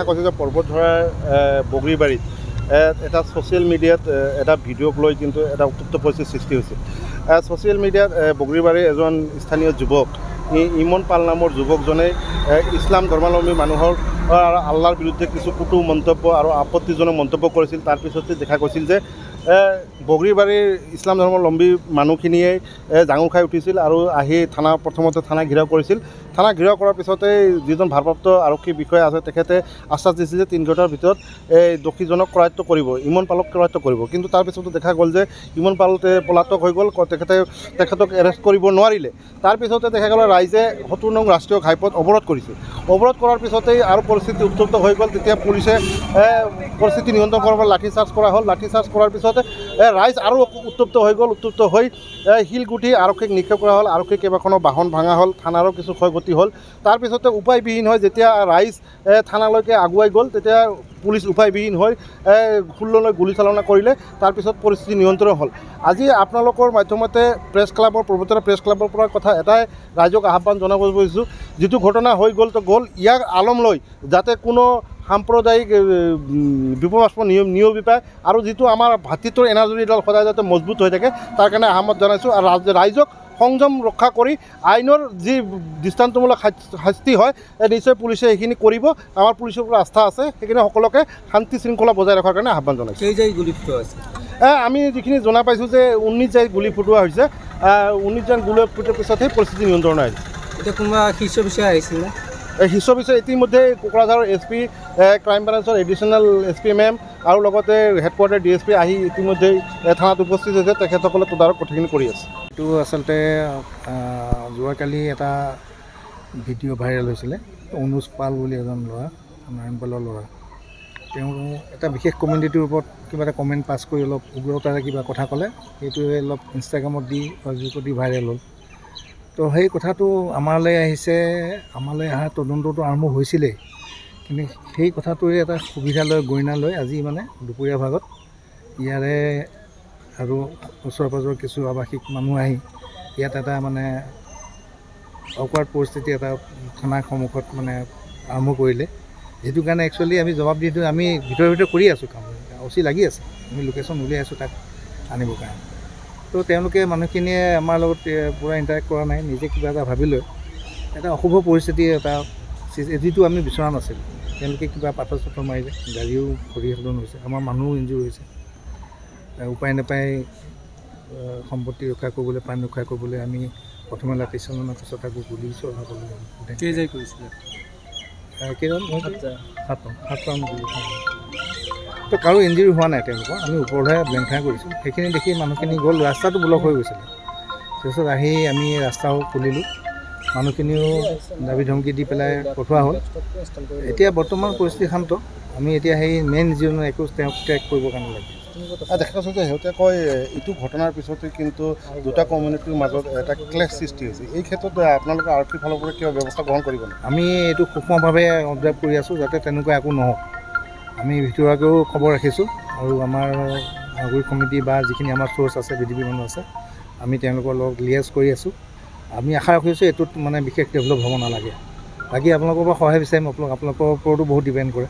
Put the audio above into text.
কৈছে যে পৰ্বতঝৰাৰ বগৰীবাৰীত এটা ছ'চিয়েল মিডিয়াত এটা ভিডিঅ'ক লৈ কিন্তু এটা উত্তপ্ত পৰিস্থিতিৰ সৃষ্টি হৈছে। ছ'চিয়েল মিডিয়াত বগৰীবাৰীৰ এজন স্থানীয় যুৱক ইমন পাল নামৰ যুৱকজনে ইছলাম ধৰ্মাৱলম্বী মানুহৰ আল্লাহৰ বিৰুদ্ধে কিছু কটু মন্তব্য আৰু আপত্তিজনক মন্তব্য কৰিছিল। তাৰ পিছতে দেখা গৈছিল যে বগৰীবাৰীৰ ইছলাম ধৰ্মাৱলম্বী মানুহখিনিয়ে জাঙুৰ খাই উঠিছিল আৰু আহি প্ৰথমতে থানা ঘেৰাও কৰিছিল। থানা ঘেৰাও কৰাৰ পিছতে যিজন ভাৰপ্ৰাপ্ত আৰক্ষী বিষয়া আছে তেখেতে আশ্বাস দিছিল যে 3 ঘণ্টাৰ ভিতৰত দোষীজনক কৰায়ত্ব কৰিব, ইমন পালক কৰায়ত্ব কৰিব। কিন্তু তাৰ পিছতো দেখা গ'ল যে ইমন পাল পলাতক হৈ গ'ল, তেখেতক এৰেষ্ট কৰিব নোৱাৰিলে। তাৰ পিছতে দেখা গ'ল ৰাইজে ৭০ নং ৰাষ্ট্ৰীয় ঘাইপথ অৱৰোধ কৰিছে। অৱৰোধ কৰাৰ পিছতেই আৰু পৰিস্থিতি উত্তপ্ত হৈ গ'ল। তেতিয়া পুলিচে পৰিস্থিতি নিয়ন্ত্ৰণ কৰাৰ বাবে লাঠিচাৰ্জ কৰা হ'ল। লাঠিচাৰ্জ কৰাৰ পিছতে ৰাইজ আৰু উত্তপ্ত হৈ গ'ল। উত্তপ্ত হৈ শিলগুটি আৰক্ষীক নিক্ষেপ কৰা হ'ল। আৰক্ষীৰ কেইবাখনো বাহন ভাঙা হ'ল, থানাৰো কিছু ক্ষয়ক্ষতি হ'ল। তাৰপিছতে উপায়বিহীন হয় যেতিয়া ৰাইজ থানালৈকে আগুৱাই গ'ল, তেতিয়া পুলিচ উপায়বিহীন হৈ খুল্ললৈ গুলীচালনা কৰিলে। তাৰপিছত পৰিস্থিতি নিয়ন্ত্ৰণ হ'ল। আজি আপোনালোকৰ মাধ্যমতে পৰ্বতঝৰা প্ৰেছ ক্লাবৰ পৰা কথা এটাই ৰাইজক আহ্বান জনাব বিচাৰিছোঁ, যিটো ঘটনা হৈ গ'ল তো গ'ল, ইয়াক আলম লৈ যাতে কোনো সাম্প্ৰদায়িক বিপদাস্পদ নিয়বিপায় আৰু যিটো আমাৰ ভাতৃত্বৰ এনাজৰীডাল সদায় যাতে মজবুত হৈ থাকে তাৰ কাৰণে আহ্বান জনাইছোঁ। আৰু ৰাইজক সংযম ৰক্ষা কৰি আইনৰ যি দৃষ্টান্তমূলক শাস্তি হয় নিশ্চয় পুলিচে সেইখিনি কৰিব। আমাৰ পুলিচৰ পৰা আস্থা আছে, সেইখিনি সকলোকে শান্তি শৃংখলা বজাই ৰখাৰ কাৰণে আহ্বান জনাইছোঁ। গুলি ফুটোৱা আছে আমি যিখিনি জনা পাইছোঁ যে 19 জাই গুলি ফুটোৱা হৈছে। 19 জন গুলি ফুটোৱাৰ পিছতহে পৰিস্থিতি নিয়ন্ত্ৰণ আহিছে। এতিয়া কোনোবা শীৰ্ষ বিষয়া আহিছিল নে? শীৰ্ষ বিষয়া ইতিমধ্যে কোকৰাঝাৰৰ SP, ক্ৰাইম ব্ৰাঞ্চৰ এডিশ্যনেল SP মেম আৰু লগতে হেডকোৱাৰ্টাৰ DSP আহি ইতিমধ্যেই থানাত উপস্থিত হৈছে। তেখেতসকলে তদাৰক কথাখিনি কৰি আছে। এইটো আচলতে যোৱাকালি এটা ভিডিঅ' ভাইৰেল হৈছিলে। অনুজ পাল বুলি এজন ল'ৰা, নাৰায়ণ পালৰ ল'ৰা, তেওঁ এটা বিশেষ কমিউনিটিৰ ওপৰত কিবা এটা কমেণ্ট পাছ কৰি অলপ উগ্ৰতাৰে কিবা কথা ক'লে। সেইটোৱে অলপ ইনষ্টাগ্ৰামত দি ফেচবুকত দি ভাইৰেল হ'ল। তো সেই কথাটো আমালৈ আহিছে। আমালৈ অহা তদন্তটো আৰম্ভ হৈছিলেই, কিন্তু সেই কথাটোৱে এটা সুবিধা লৈ গইনা লৈ আজি মানে দুপৰীয়া ভাগত ইয়াৰে আৰু ওচৰ পাজৰৰ কিছু আৱাসিক মানুহ আহি ইয়াত এটা মানে অকৱাৰ্ড পৰিস্থিতি এটা থানাৰ সন্মুখত মানে আৰম্ভ কৰিলে। সেইটো কাৰণে একচুৱেলি আমি জবাব দি দিওঁ, আমি ভিতৰে কৰি আছোঁ কাম, অচি লাগি আছে, আমি লোকেশ্যন উলিয়াই আছোঁ তাক আনিবৰ কাৰণে। তো তেওঁলোকে মানুহখিনিয়ে আমাৰ লগত পূৰা ইণ্টাৰেক্ট কৰা নাই, নিজে কিবা এটা ভাবি লৈ এটা অশুভ পৰিস্থিতি এটা যিটো আমি বিচৰা নাছিলোঁ। তেওঁলোকে কিবা পাথৰ চাথৰ মাৰিলে, গাড়ীও ক্ষতিসাধন হৈছে, আমাৰ মানুহো ইনজুৰ হৈছে। উপায় নাপায় সম্পত্তি ৰক্ষা কৰিবলৈ, প্ৰাণ ৰক্ষা কৰিবলৈ আমি প্ৰথমে লাঠিচালনাৰ পিছত আকৌ গুলি চলাবলৈ কৰিছিলে কেইজন 7জন গুলি। তো কাৰো ইঞ্জুৰি হোৱা নাই তেওঁলোকৰ, আমি ওপৰতহে ব্লেংক ফায়াৰ কৰিছোঁ। সেইখিনি দেখি মানুহখিনি গ'ল, ৰাস্তাটো ব্লক হৈ গৈছিলে। তাৰপিছত আহি আমি ৰাস্তাও খুলিলোঁ, মানুহখিনিও দাবী ধমকি দি পেলাই পঠোৱা হ'ল। এতিয়া বৰ্তমান পৰিস্থিতি শান্ত। আমি এতিয়া সেই মেইন যিজন একো তেওঁক ট্ৰেক কৰিবৰ কাৰণে লাগে। দেখা গৈছে যে সিহঁতে কয় এইটো ঘটনাৰ পিছতে কিন্তু দুটা কমিউনিটিৰ মাজত এটা ক্লেশ সৃষ্টি হৈছে। এই ক্ষেত্ৰত আপোনালোকে আৰক্ষীৰ ফালৰ পৰা কিবা ব্যৱস্থা গ্ৰহণ কৰিব নে? আমি এইটো সূক্ষ্মভাৱে অবজাৰ্ভ কৰি আছোঁ যাতে তেনেকুৱা একো নহওক। আমি ভিতৰুৱাকৈও খবৰ ৰাখিছোঁ আৰু আমাৰ নাগৰিক সমিতি বা যিখিনি আমাৰ চ'ৰ্চ আছে, BDB মানুহ আছে, আমি তেওঁলোকৰ লগত লিয়াজ কৰি আছোঁ। আমি আশা ৰাখিছোঁ এইটোত মানে বিশেষ ডেভেলপ হ'ব নালাগে। বাকী আপোনালোকৰ পৰা সহায় বিচাৰিম, আপোনালোকৰ ওপৰতো বহুত ডিপেণ্ড কৰে।